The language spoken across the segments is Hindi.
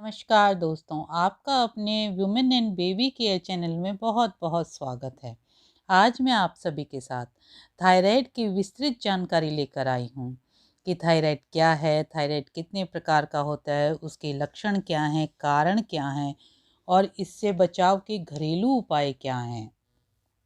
नमस्कार दोस्तों, आपका अपने women and baby care channel में बहुत बहुत स्वागत है। आज मैं आप सभी के साथ थायराइड की विस्तृत जानकारी लेकर आई हूँ कि थायराइड क्या है, थायराइड कितने प्रकार का होता है, उसके लक्षण क्या हैं, कारण क्या हैं और इससे बचाव के घरेलू उपाय क्या हैं।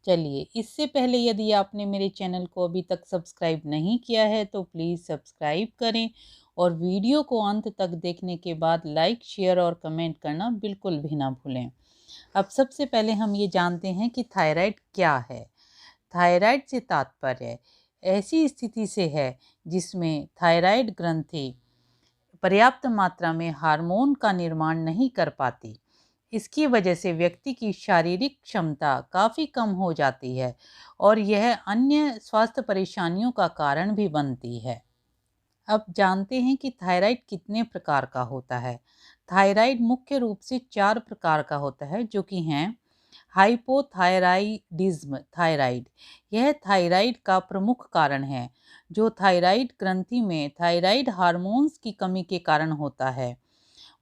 चलिए, इससे पहले यदि आपने मेरे चैनल को अभी तक सब्सक्राइब नहीं किया है तो प्लीज़ सब्सक्राइब करें और वीडियो को अंत तक देखने के बाद लाइक, शेयर और कमेंट करना बिल्कुल भी ना भूलें। अब सबसे पहले हम ये जानते हैं कि थायराइड क्या है। थायराइड से तात्पर्य ऐसी स्थिति से है जिसमें थायराइड ग्रंथि पर्याप्त मात्रा में हार्मोन का निर्माण नहीं कर पाती। इसकी वजह से व्यक्ति की शारीरिक क्षमता काफ़ी कम हो जाती है और यह अन्य स्वास्थ्य परेशानियों का कारण भी बनती है। अब जानते हैं कि थायराइड कितने प्रकार का होता है। थायराइड मुख्य रूप से 4 प्रकार का होता है, जो कि हैं हाइपोथायराइडिज्म थायराइड। यह थायराइड का प्रमुख कारण है, जो थायराइड ग्रंथि में थायराइड हार्मोन्स की कमी के कारण होता है।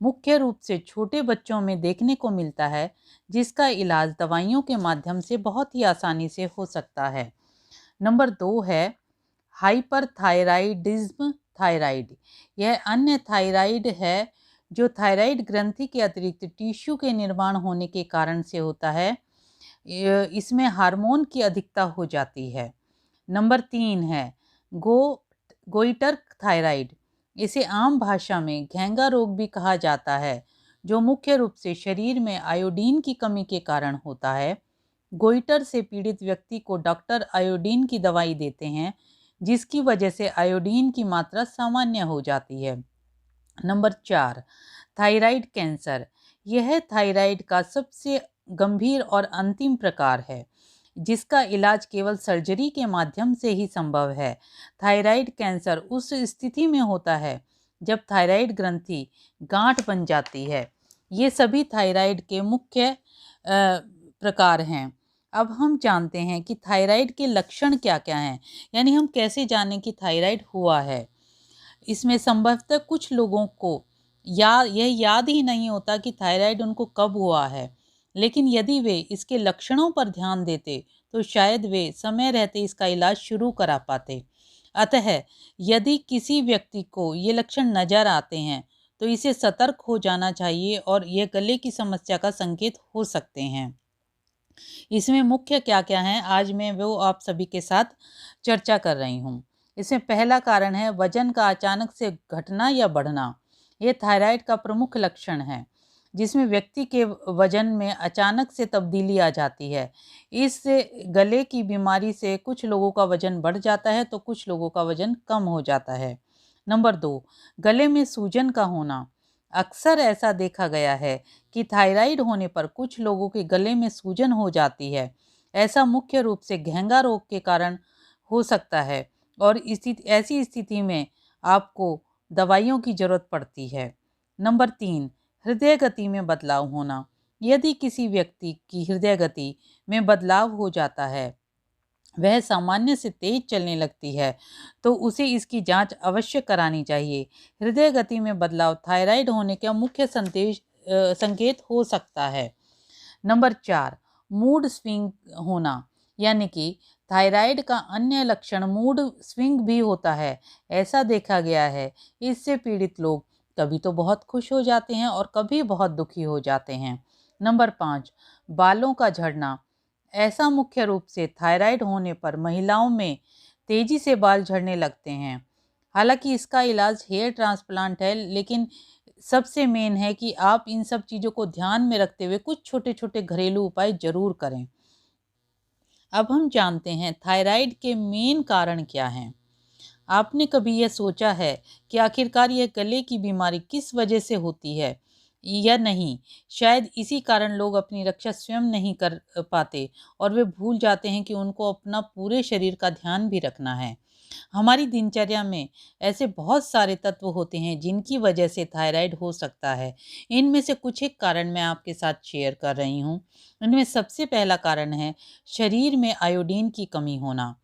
मुख्य रूप से छोटे बच्चों में देखने को मिलता है, जिसका इलाज दवाइयों के माध्यम से बहुत ही आसानी से हो सकता है। नंबर 2 है हाइपरथायराइडिज्म थायराइड। यह अन्य थायराइड है जो थायराइड ग्रंथि के अतिरिक्त टिश्यू के निर्माण होने के कारण से होता है। इसमें हार्मोन की अधिकता हो जाती है। नंबर 3 है गो गोइटर थायराइड। इसे आम भाषा में घेंगा रोग भी कहा जाता है, जो मुख्य रूप से शरीर में आयोडीन की कमी के कारण होता है। गोइटर से पीड़ित व्यक्ति को डॉक्टर आयोडीन की दवाई देते हैं, जिसकी वजह से आयोडीन की मात्रा सामान्य हो जाती है। Number 4 thyroid cancer. यह थायराइड का सबसे गंभीर और अंतिम प्रकार है, जिसका इलाज केवल सर्जरी के माध्यम से ही संभव है। थायराइड कैंसर उस स्थिति में होता है जब थायराइड ग्रंथि गांठ बन जाती है। ये सभी थायराइड के मुख्य प्रकार हैं। अब हम जानते हैं कि थायराइड के लक्षण क्या क्या हैं, यानी हम कैसे जानें कि थायराइड हुआ है। इसमें संभवतः कुछ लोगों को यह याद ही नहीं होता कि थायराइड उनको कब हुआ है, लेकिन यदि वे इसके लक्षणों पर ध्यान देते तो शायद वे समय रहते इसका इलाज शुरू करा पाते। अतः यदि किसी व्यक्ति को ये लक्षण नज़र आते हैं तो इसे सतर्क हो जाना चाहिए और यह गले की समस्या का संकेत हो सकते हैं। इसमें मुख्य क्या क्या हैं, आज मैं वो आप सभी के साथ चर्चा कर रही हूँ। इसमें पहला कारण है वजन का अचानक से घटना या बढ़ना। ये थायराइड का प्रमुख लक्षण है, जिसमें व्यक्ति के वजन में अचानक से तब्दीली आ जाती है। इस गले की बीमारी से कुछ लोगों का वजन बढ़ जाता है तो कुछ लोगों का वजन कम हो जाता है। नंबर 2 गले में सूजन का होना। अक्सर ऐसा देखा गया है कि थायराइड होने पर कुछ लोगों के गले में सूजन हो जाती है। ऐसा मुख्य रूप से घेंगा रोग के कारण हो सकता है और ऐसी स्थिति में आपको दवाइयों की ज़रूरत पड़ती है। नंबर 3 हृदय गति में बदलाव होना। यदि किसी व्यक्ति की हृदय गति में बदलाव हो जाता है, वह सामान्य से तेज चलने लगती है, तो उसे इसकी जांच अवश्य करानी चाहिए। हृदय गति में बदलाव थायराइड होने का मुख्य संकेत हो सकता है। नंबर 4 मूड स्विंग होना, यानी कि थायराइड का अन्य लक्षण मूड स्विंग भी होता है। ऐसा देखा गया है, इससे पीड़ित लोग कभी तो बहुत खुश हो जाते हैं और कभी बहुत दुखी हो जाते हैं। नंबर 5 बालों का झड़ना। ऐसा मुख्य रूप से थायराइड होने पर महिलाओं में तेजी से बाल झड़ने लगते हैं। हालांकि इसका इलाज हेयर ट्रांसप्लांट है, लेकिन सबसे मेन है कि आप इन सब चीज़ों को ध्यान में रखते हुए कुछ छोटे छोटे घरेलू उपाय जरूर करें। अब हम जानते हैं थायराइड के मेन कारण क्या हैं। आपने कभी यह सोचा है कि आखिरकार यह गले की बीमारी किस वजह से होती है या नहीं? शायद इसी कारण लोग अपनी रक्षा स्वयं नहीं कर पाते और वे भूल जाते हैं कि उनको अपना पूरे शरीर का ध्यान भी रखना है। हमारी दिनचर्या में ऐसे बहुत सारे तत्व होते हैं जिनकी वजह से थायराइड हो सकता है। इनमें से कुछ एक कारण मैं आपके साथ शेयर कर रही हूँ। इनमें सबसे पहला कारण है शरीर में आयोडीन की कमी होना।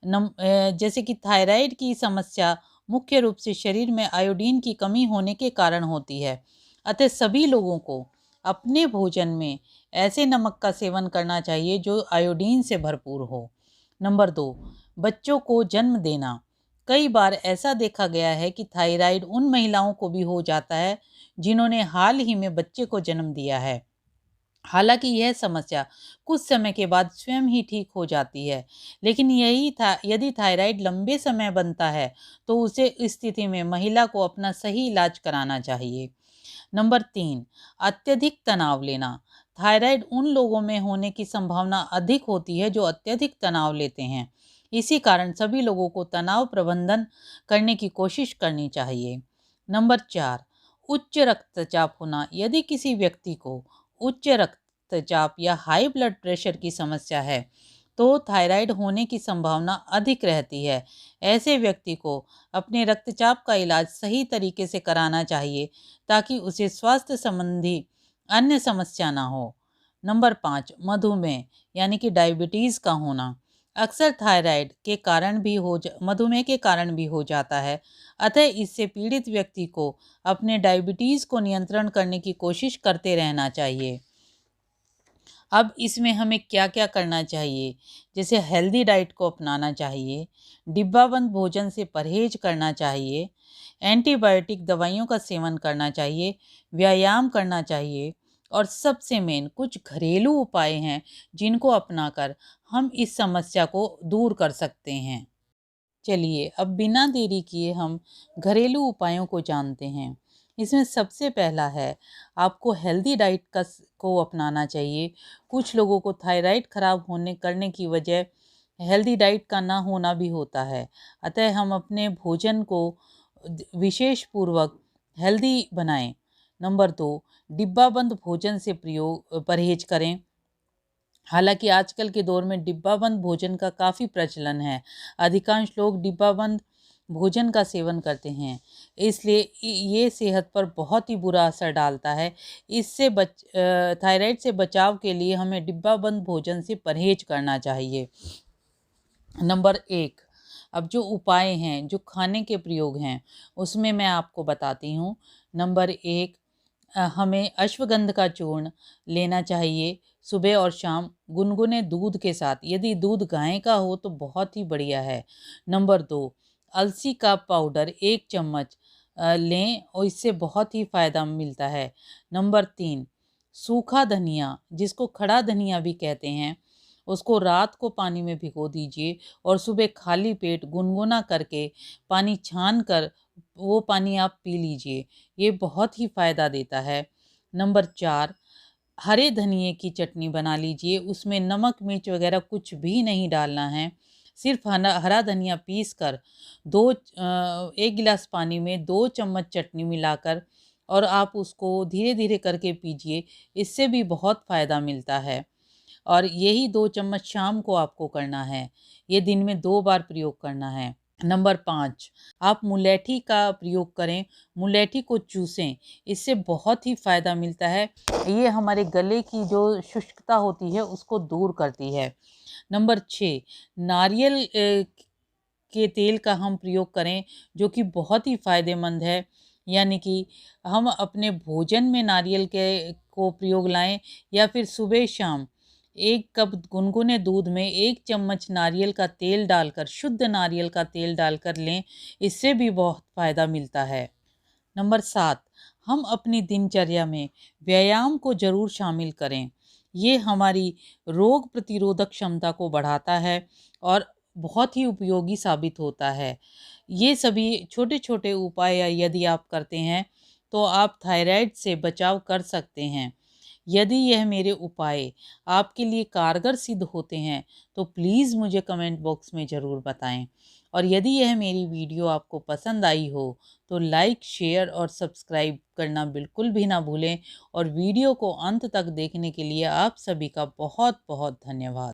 जैसे कि थायराइड की समस्या मुख्य रूप से शरीर में आयोडीन की कमी होने के कारण होती है। अतः सभी लोगों को अपने भोजन में ऐसे नमक का सेवन करना चाहिए जो आयोडीन से भरपूर हो। नंबर 2, बच्चों को जन्म देना। कई बार ऐसा देखा गया है कि थायराइड उन महिलाओं को भी हो जाता है जिन्होंने हाल ही में बच्चे को जन्म दिया है। हालांकि यह समस्या कुछ समय के बाद स्वयं ही ठीक हो जाती है, लेकिन यदि थायराइड लंबे समय बनता है तो उसे इस स्थिति में महिला को अपना सही इलाज कराना चाहिए। नंबर 3, अत्यधिक तनाव लेना। थायराइड उन लोगों में होने की संभावना अधिक होती है जो अत्यधिक तनाव लेते हैं। इसी कारण सभी लोगों को तनाव प्रबंधन करने की कोशिश करनी चाहिए। नंबर 4, उच्च रक्तचाप होना। यदि किसी व्यक्ति को उच्च रक्तचाप या हाई ब्लड प्रेशर की समस्या है तो थायराइड होने की संभावना अधिक रहती है। ऐसे व्यक्ति को अपने रक्तचाप का इलाज सही तरीके से कराना चाहिए ताकि उसे स्वास्थ्य संबंधी अन्य समस्या ना हो। नंबर 5, मधुमेह यानी कि डायबिटीज़ का होना। अक्सर थायराइड के कारण भी मधुमेह के कारण भी हो जाता है। अतः इससे पीड़ित व्यक्ति को अपने डायबिटीज़ को नियंत्रण करने की कोशिश करते रहना चाहिए। अब इसमें हमें क्या क्या करना चाहिए, जैसे हेल्दी डाइट को अपनाना चाहिए, डिब्बाबंद भोजन से परहेज करना चाहिए, एंटीबायोटिक दवाइयों का सेवन करना चाहिए, व्यायाम करना चाहिए और सबसे मेन कुछ घरेलू उपाय हैं जिनको अपनाकर हम इस समस्या को दूर कर सकते हैं। चलिए अब बिना देरी किए हम घरेलू उपायों को जानते हैं। इसमें सबसे पहला है, आपको हेल्दी डाइट को अपनाना चाहिए। कुछ लोगों को थायराइड खराब होने करने की वजह हेल्दी डाइट का ना होना भी होता है। अतः हम अपने भोजन को विशेष पूर्वक हेल्दी बनाएं। नंबर 2, डिब्बाबंद भोजन से परहेज करें। हालांकि आजकल के दौर में डिब्बाबंद भोजन का काफ़ी प्रचलन है। अधिकांश लोग डिब्बाबंद भोजन का सेवन करते हैं, इसलिए ये सेहत पर बहुत ही बुरा असर डालता है। इससे थायराइड से बचाव के लिए हमें डिब्बाबंद भोजन से परहेज करना चाहिए। नंबर 1, अब जो उपाय हैं, जो खाने के प्रयोग हैं, उसमें मैं आपको बताती हूँ। नंबर 1, हमें अश्वगंध का चूर्ण लेना चाहिए सुबह और शाम गुनगुने दूध के साथ। यदि दूध गाय का हो तो बहुत ही बढ़िया है। नंबर 2, अलसी का पाउडर 1 चम्मच लें और इससे बहुत ही फ़ायदा मिलता है। नंबर 3, सूखा धनिया, जिसको खड़ा धनिया भी कहते हैं, उसको रात को पानी में भिगो दीजिए और सुबह खाली पेट गुनगुना करके पानी छान कर वो पानी आप पी लीजिए। ये बहुत ही फ़ायदा देता है। नंबर 4, हरे धनिए की चटनी बना लीजिए। उसमें नमक मिर्च वगैरह कुछ भी नहीं डालना है। सिर्फ हरा धनिया पीस कर 1 गिलास पानी में 2 चम्मच चटनी मिलाकर और आप उसको धीरे धीरे करके पीजिए। इससे भी बहुत फ़ायदा मिलता है और यही 2 चम्मच शाम को आपको करना है। ये दिन में 2 बार प्रयोग करना है। नंबर 5, आप मुलैठी का प्रयोग करें। मुलैठी को चूसें, इससे बहुत ही फ़ायदा मिलता है। ये हमारे गले की जो शुष्कता होती है उसको दूर करती है। नंबर 6, नारियल के तेल का हम प्रयोग करें जो कि बहुत ही फ़ायदेमंद है। यानी कि हम अपने भोजन में नारियल के को प्रयोग लाएं या फिर सुबह शाम 1 कप गुनगुने दूध में 1 चम्मच नारियल का तेल डालकर, शुद्ध नारियल का तेल डालकर लें। इससे भी बहुत फ़ायदा मिलता है। नंबर 7, हम अपनी दिनचर्या में व्यायाम को ज़रूर शामिल करें। ये हमारी रोग प्रतिरोधक क्षमता को बढ़ाता है और बहुत ही उपयोगी साबित होता है। ये सभी छोटे छोटे उपाय यदि आप करते हैं तो आप थायराइड से बचाव कर सकते हैं। यदि यह मेरे उपाय आपके लिए कारगर सिद्ध होते हैं तो प्लीज़ मुझे कमेंट बॉक्स में ज़रूर बताएं। और यदि यह मेरी वीडियो आपको पसंद आई हो तो लाइक, शेयर और सब्सक्राइब करना बिल्कुल भी ना भूलें। और वीडियो को अंत तक देखने के लिए आप सभी का बहुत बहुत धन्यवाद।